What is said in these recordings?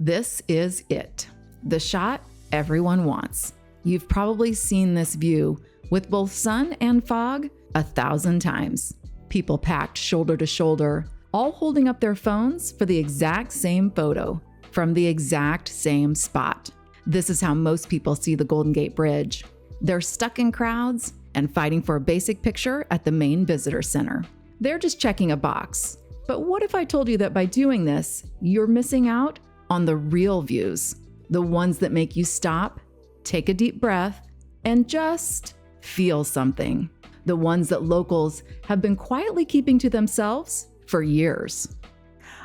This is it. The shot everyone wants. You've probably seen this view with both sun and fog 1,000 times. People packed shoulder to shoulder, all holding up their phones for the exact same photo from the exact same spot. This is how most people see the Golden Gate Bridge. They're stuck in crowds and fighting for a basic picture at the main visitor center. They're just checking a box. But what if I told you that by doing this, you're missing out on the real views, the ones that make you stop, take a deep breath, and just feel something, the ones that locals have been quietly keeping to themselves for years.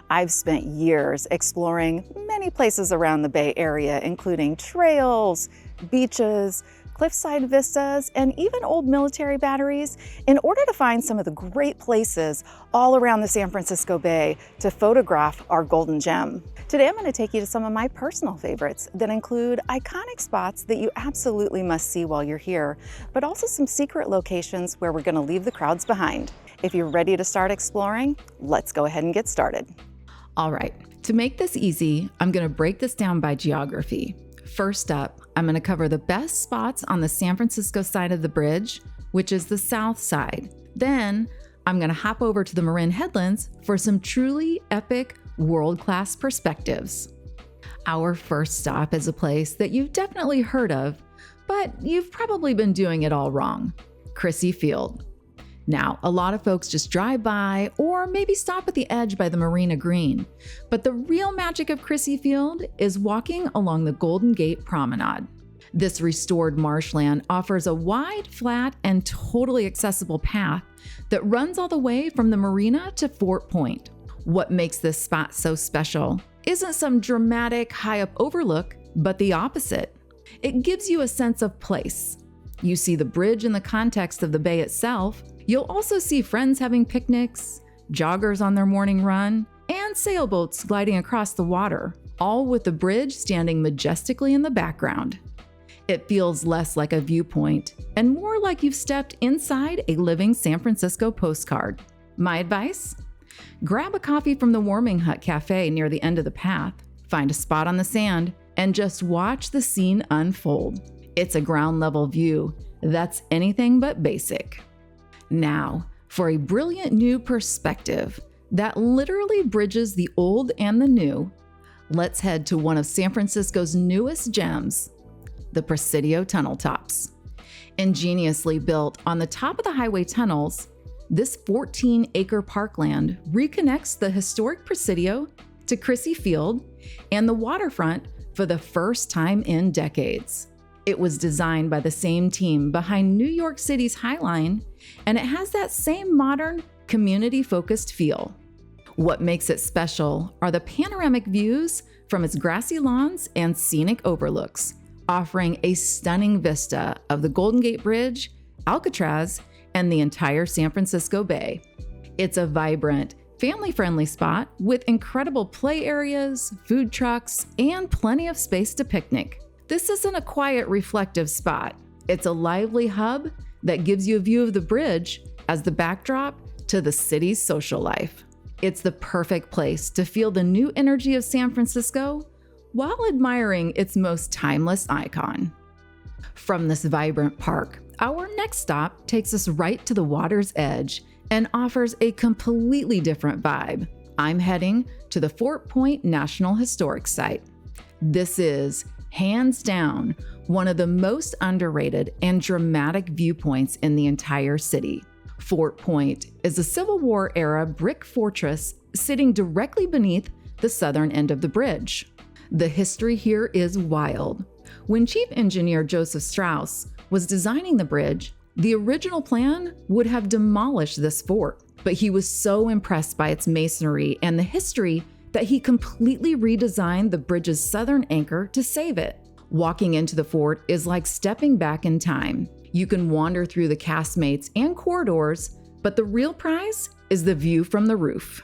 I've spent years exploring many places around the Bay Area, including trails, beaches, cliffside vistas, and even old military batteries, in order to find some of the great places all around the San Francisco Bay to photograph our golden gem. Today I'm going to take you to some of my personal favorites that include iconic spots that you absolutely must see while you're here, but also some secret locations where we're going to leave the crowds behind. If you're ready to start exploring, let's go ahead and get started. All right, to make this easy, I'm going to break this down by geography. First up, I'm going to cover the best spots on the San Francisco side of the bridge, which is the south side. Then I'm going to hop over to the Marin headlands for some truly epic, world-class perspectives. Our first stop is a place that you've definitely heard of, but you've probably been doing it all wrong: Crissy Field. Now, a lot of folks just drive by or maybe stop at the edge by the Marina Green, but the real magic of Crissy Field is walking along the Golden Gate Promenade. This restored marshland offers a wide, flat, and totally accessible path that runs all the way from the marina to Fort Point. What makes this spot so special isn't some dramatic high-up overlook, but the opposite. It gives you a sense of place. You see the bridge in the context of the bay itself. You'll also see friends having picnics, joggers on their morning run, and sailboats gliding across the water, all with the bridge standing majestically in the background. It feels less like a viewpoint and more like you've stepped inside a living San Francisco postcard. My advice? Grab a coffee from the Warming Hut Cafe near the end of the path, find a spot on the sand, and just watch the scene unfold. It's a ground level view that's anything but basic. Now, for a brilliant new perspective that literally bridges the old and the new, let's head to one of San Francisco's newest gems, the Presidio tunnel tops. Ingeniously built on the top of the highway tunnels, this 14-acre parkland reconnects the historic Presidio to Crissy Field and the waterfront for the first time in decades. It was designed by the same team behind New York City's High Line, and it has that same modern, community-focused feel. What makes it special are the panoramic views from its grassy lawns and scenic overlooks, offering a stunning vista of the Golden Gate Bridge, Alcatraz, and the entire San Francisco Bay. It's a vibrant, family-friendly spot with incredible play areas, food trucks, and plenty of space to picnic. This isn't a quiet, reflective spot. It's a lively hub that gives you a view of the bridge as the backdrop to the city's social life. It's the perfect place to feel the new energy of San Francisco while admiring its most timeless icon. From this vibrant park, our next stop takes us right to the water's edge and offers a completely different vibe. I'm heading to the Fort Point National Historic Site. This is, hands down, one of the most underrated and dramatic viewpoints in the entire city. Fort Point is a Civil War era brick fortress sitting directly beneath the southern end of the bridge. The history here is wild. When Chief Engineer Joseph Strauss was designing the bridge, the original plan would have demolished this fort, but he was so impressed by its masonry and the history that he completely redesigned the bridge's southern anchor to save it. Walking into the fort is like stepping back in time. You can wander through the castmates and corridors, but the real prize is the view from the roof.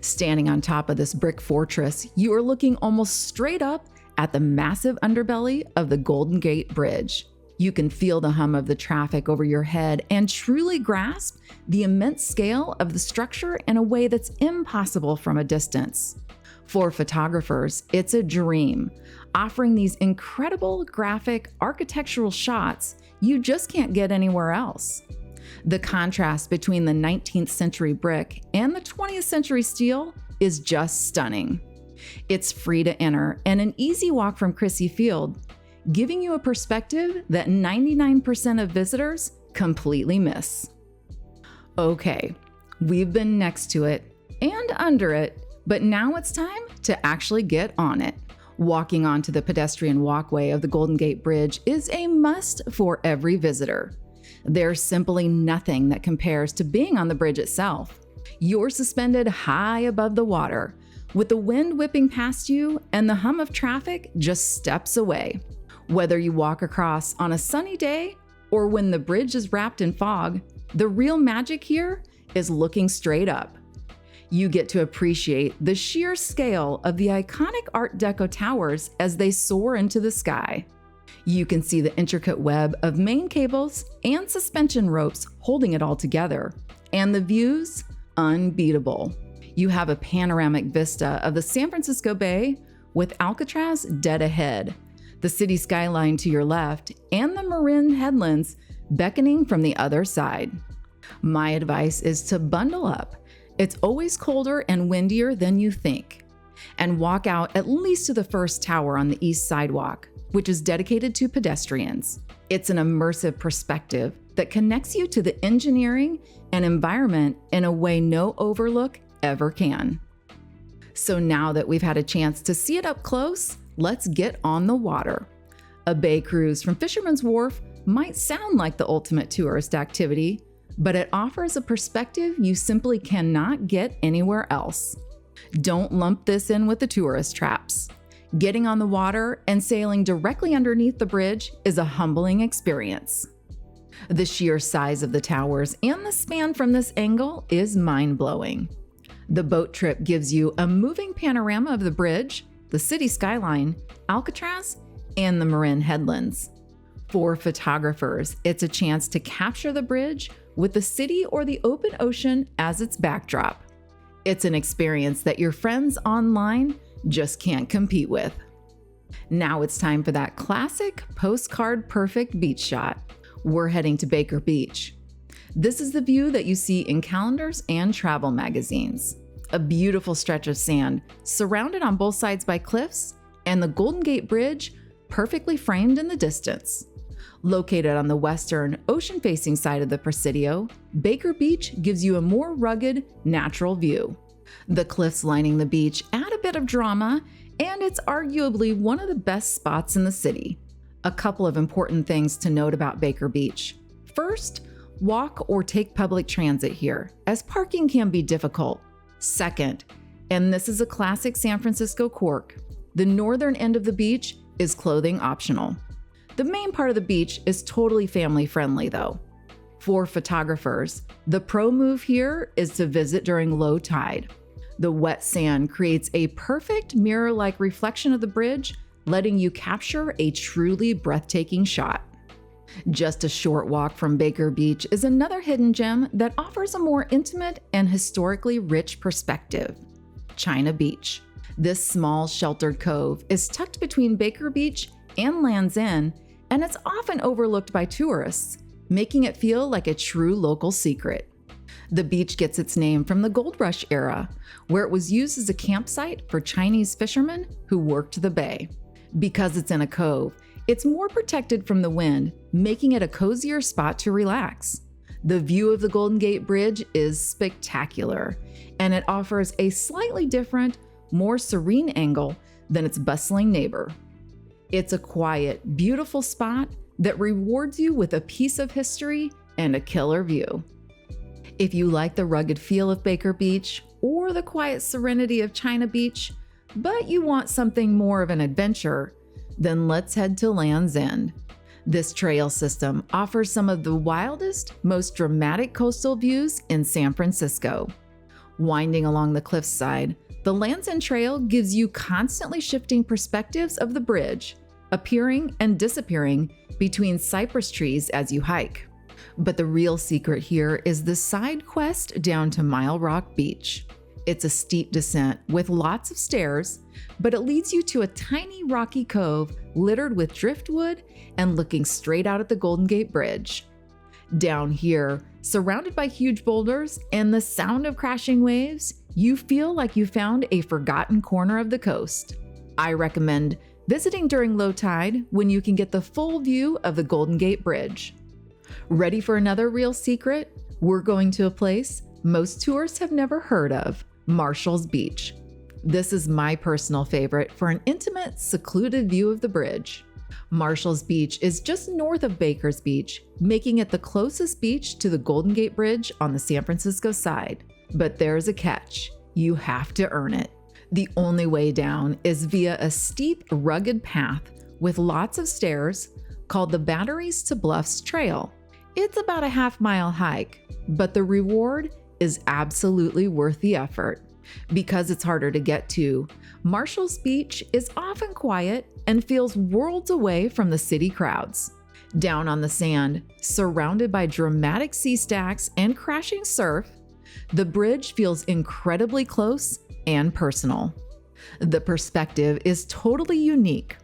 Standing on top of this brick fortress, you are looking almost straight up at the massive underbelly of the Golden Gate Bridge. You can feel the hum of the traffic over your head and truly grasp the immense scale of the structure in a way that's impossible from a distance. For photographers, it's a dream, offering these incredible graphic architectural shots you just can't get anywhere else. The contrast between the 19th century brick and the 20th century steel is just stunning. It's free to enter and an easy walk from Crissy Field, giving you a perspective that 99% of visitors completely miss. Okay, we've been next to it and under it, but now it's time to actually get on it. Walking onto the pedestrian walkway of the Golden Gate Bridge is a must for every visitor. There's simply nothing that compares to being on the bridge itself. You're suspended high above the water, with the wind whipping past you and the hum of traffic just steps away. Whether you walk across on a sunny day or when the bridge is wrapped in fog, the real magic here is looking straight up. You get to appreciate the sheer scale of the iconic Art Deco towers as they soar into the sky. You can see the intricate web of main cables and suspension ropes holding it all together, and the views, unbeatable. You have a panoramic vista of the San Francisco Bay with Alcatraz dead ahead, the city skyline to your left, and the Marin headlands beckoning from the other side. My advice is to bundle up. It's always colder and windier than you think. And walk out at least to the first tower on the east sidewalk, which is dedicated to pedestrians. It's an immersive perspective that connects you to the engineering and environment in a way no Overlook ever can. So now that we've had a chance to see it up close, let's get on the water. A bay cruise from Fisherman's Wharf might sound like the ultimate tourist activity, but it offers a perspective you simply cannot get anywhere else. Don't lump this in with the tourist traps. Getting on the water and sailing directly underneath the bridge is a humbling experience. The sheer size of the towers and the span from this angle is mind-blowing. The boat trip gives you a moving panorama of the bridge, the city skyline, Alcatraz, and the Marin headlands. For photographers, it's a chance to capture the bridge with the city or the open ocean as its backdrop. It's an experience that your friends online just can't compete with. Now it's time for that classic postcard perfect beach shot. We're heading to Baker Beach. This is the view that you see in calendars and travel magazines. A beautiful stretch of sand surrounded on both sides by cliffs, and the Golden Gate Bridge perfectly framed in the distance. Located on the western, ocean-facing side of the Presidio, Baker Beach gives you a more rugged, natural view. The cliffs lining the beach add a bit of drama, and it's arguably one of the best spots in the city. A couple of important things to note about Baker Beach. First, walk or take public transit here, as parking can be difficult. Second, and this is a classic San Francisco quirk, the northern end of the beach is clothing optional. The main part of the beach is totally family friendly though. For photographers, the pro move here is to visit during low tide. The wet sand creates a perfect mirror-like reflection of the bridge, letting you capture a truly breathtaking shot. Just a short walk from Baker Beach is another hidden gem that offers a more intimate and historically rich perspective. China Beach. This small sheltered cove is tucked between Baker Beach and Land's End, and it's often overlooked by tourists, making it feel like a true local secret. The beach gets its name from the Gold Rush era, where it was used as a campsite for Chinese fishermen who worked the bay. Because it's in a cove, it's more protected from the wind, making it a cozier spot to relax. The view of the Golden Gate Bridge is spectacular, and it offers a slightly different, more serene angle than its bustling neighbor. It's a quiet, beautiful spot that rewards you with a piece of history and a killer view. If you like the rugged feel of Baker Beach or the quiet serenity of China Beach, but you want something more of an adventure, then let's head to Land's End. This trail system offers some of the wildest, most dramatic coastal views in San Francisco. Winding along the cliffside, the Land's End Trail gives you constantly shifting perspectives of the bridge, appearing and disappearing between cypress trees as you hike. But the real secret here is the side quest down to Mile Rock Beach. It's a steep descent with lots of stairs, but it leads you to a tiny rocky cove littered with driftwood and looking straight out at the Golden Gate Bridge. Down here, surrounded by huge boulders and the sound of crashing waves, you feel like you found a forgotten corner of the coast. I recommend visiting during low tide when you can get the full view of the Golden Gate Bridge. Ready for another real secret? We're going to a place most tourists have never heard of, Marshall's Beach. This is my personal favorite for an intimate, secluded view of the bridge. Marshall's Beach is just north of Baker's Beach, making it the closest beach to the Golden Gate Bridge on the San Francisco side. But there's a catch. You have to earn it. The only way down is via a steep, rugged path with lots of stairs called the Batteries to Bluffs Trail. It's about a half-mile hike, but the reward is absolutely worth the effort. Because it's harder to get to, Marshall's Beach is often quiet and feels worlds away from the city crowds. Down on the sand, surrounded by dramatic sea stacks and crashing surf, the bridge feels incredibly close and personal. The perspective is totally unique,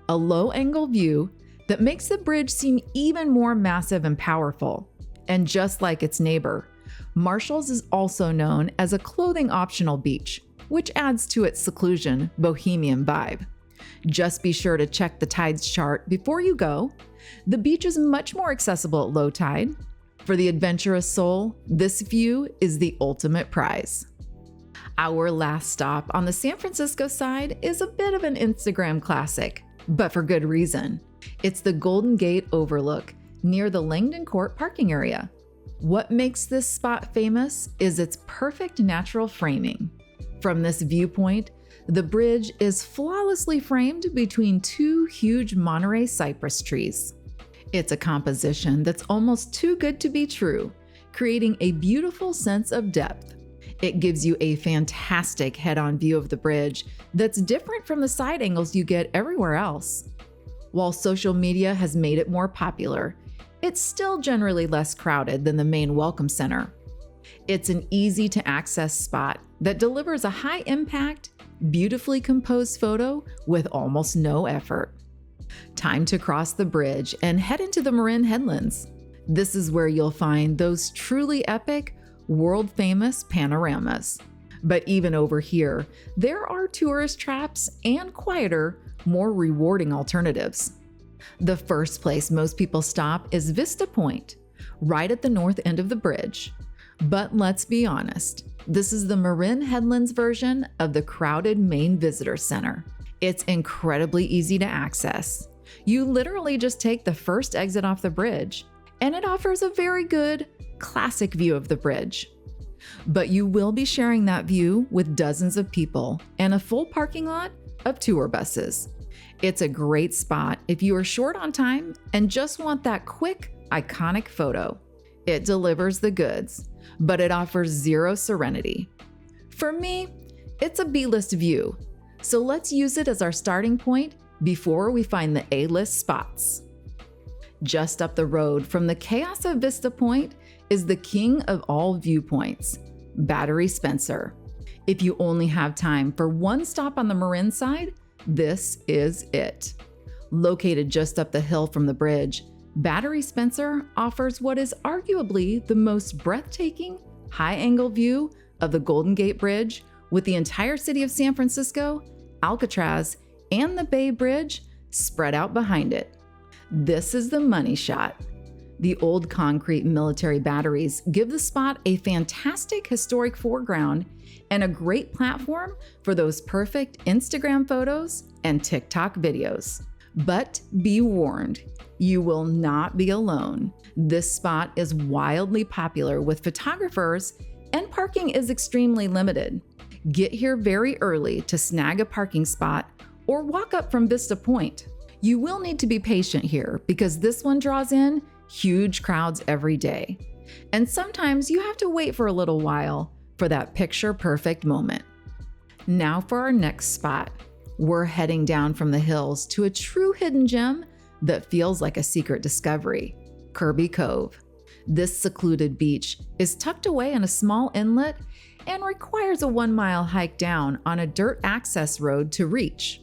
a low-angle view that makes the bridge seem even more massive and powerful. And just like its neighbor, Marshall's is also known as a clothing-optional beach, which adds to its seclusion, bohemian vibe. Just be sure to check the tides chart before you go. The beach is much more accessible at low tide. For the adventurous soul, this view is the ultimate prize. Our last stop on the San Francisco side is a bit of an Instagram classic, but for good reason. It's the Golden Gate Overlook near the Langdon Court parking area. What makes this spot famous is its perfect natural framing. From this viewpoint, the bridge is flawlessly framed between two huge Monterey cypress trees. It's a composition that's almost too good to be true, creating a beautiful sense of depth. It gives you a fantastic head-on view of the bridge that's different from the side angles you get everywhere else. While social media has made it more popular, it's still generally less crowded than the main Welcome Center. It's an easy-to-access spot that delivers a high-impact, beautifully composed photo with almost no effort. Time to cross the bridge and head into the Marin headlands. This is where you'll find those truly epic, world-famous panoramas. But even over here, there are tourist traps and quieter, more rewarding alternatives. The first place most people stop is Vista Point, right at the north end of the bridge. But let's be honest, this is the Marin Headlands version of the crowded main visitor center. It's incredibly easy to access. You literally just take the first exit off the bridge, and it offers a very good, classic view of the bridge. But you will be sharing that view with dozens of people and a full parking lot of tour buses. It's a great spot if you are short on time and just want that quick, iconic photo. It delivers the goods, but it offers zero serenity. For me, it's a B-list view, so let's use it as our starting point before we find the A-list spots. Just up the road from the chaos of Vista Point is the king of all viewpoints, Battery Spencer. If you only have time for one stop on the Marin side, this is it. Located just up the hill from the bridge, Battery Spencer offers what is arguably the most breathtaking, high-angle view of the Golden Gate Bridge with the entire city of San Francisco, Alcatraz, and the Bay Bridge spread out behind it. This is the money shot. The old concrete military batteries give the spot a fantastic historic foreground and a great platform for those perfect Instagram photos and TikTok videos. But be warned, you will not be alone. This spot is wildly popular with photographers and parking is extremely limited. Get here very early to snag a parking spot or walk up from Vista Point. You will need to be patient here because this one draws in huge crowds every day. And sometimes you have to wait for a little while for that picture-perfect moment. Now for our next spot. We're heading down from the hills to a true hidden gem that feels like a secret discovery, Kirby Cove. This secluded beach is tucked away in a small inlet and requires a 1-mile hike down on a dirt access road to reach.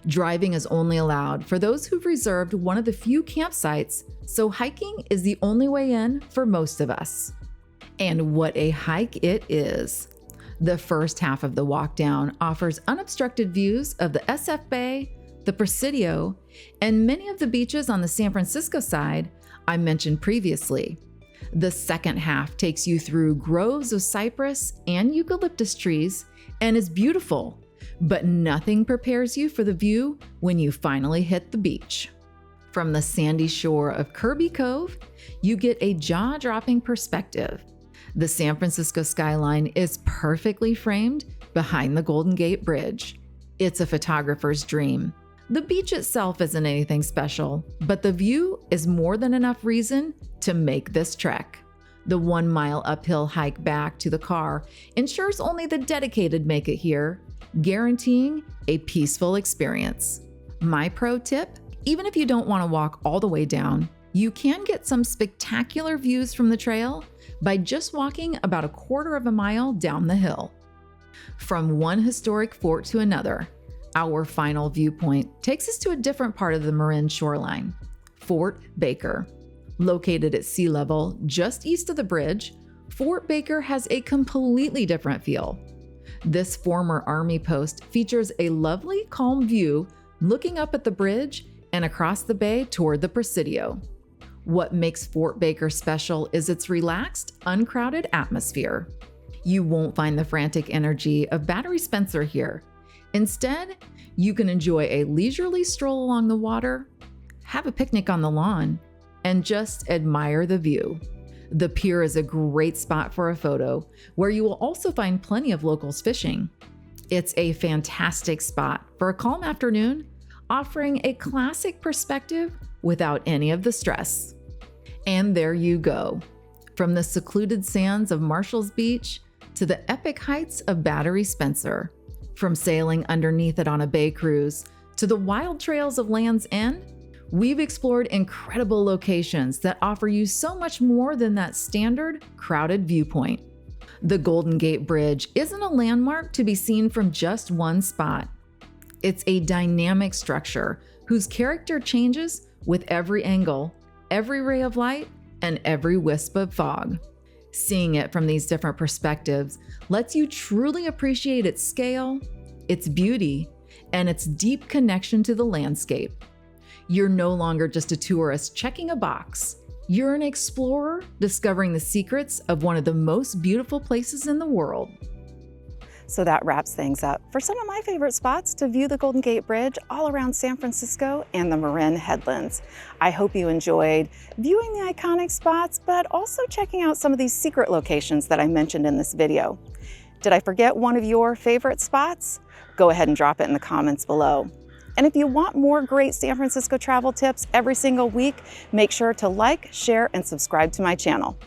Driving is only allowed for those who've reserved one of the few campsites, so hiking is the only way in for most of us. And what a hike it is! The first half of the walk down offers unobstructed views of the SF Bay, the Presidio, and many of the beaches on the San Francisco side I mentioned previously. The second half takes you through groves of cypress and eucalyptus trees and is beautiful, but nothing prepares you for the view when you finally hit the beach. From the sandy shore of Kirby Cove, you get a jaw-dropping perspective. The San Francisco skyline is perfectly framed behind the Golden Gate Bridge. It's a photographer's dream. The beach itself isn't anything special, but the view is more than enough reason to make this trek. The 1-mile uphill hike back to the car ensures only the dedicated make it here, guaranteeing a peaceful experience. My pro tip: even if you don't want to walk all the way down, you can get some spectacular views from the trail by just walking about 1/4 of a mile down the hill. From one historic fort to another, our final viewpoint takes us to a different part of the Marin shoreline, Fort Baker. Located at sea level just east of the bridge, Fort Baker has a completely different feel. This former Army post features a lovely, calm view looking up at the bridge and across the bay toward the Presidio. What makes Fort Baker special is its relaxed, uncrowded atmosphere. You won't find the frantic energy of Battery Spencer here. Instead, you can enjoy a leisurely stroll along the water, have a picnic on the lawn, and just admire the view. The pier is a great spot for a photo, where you will also find plenty of locals fishing. It's a fantastic spot for a calm afternoon, offering a classic perspective without any of the stress. And there you go. From the secluded sands of Marshall's Beach to the epic heights of Battery Spencer. From sailing underneath it on a bay cruise to the wild trails of Land's End, we've explored incredible locations that offer you so much more than that standard, crowded viewpoint. The Golden Gate Bridge isn't a landmark to be seen from just one spot. It's a dynamic structure whose character changes with every angle, every ray of light, and every wisp of fog. Seeing it from these different perspectives lets you truly appreciate its scale, its beauty, and its deep connection to the landscape. You're no longer just a tourist checking a box. You're an explorer discovering the secrets of one of the most beautiful places in the world. So that wraps things up for some of my favorite spots to view the Golden Gate Bridge all around San Francisco and the Marin Headlands. I hope you enjoyed viewing the iconic spots, but also checking out some of these secret locations that I mentioned in this video. Did I forget one of your favorite spots? Go ahead and drop it in the comments below. And if you want more great San Francisco travel tips every single week, make sure to like, share, and subscribe to my channel.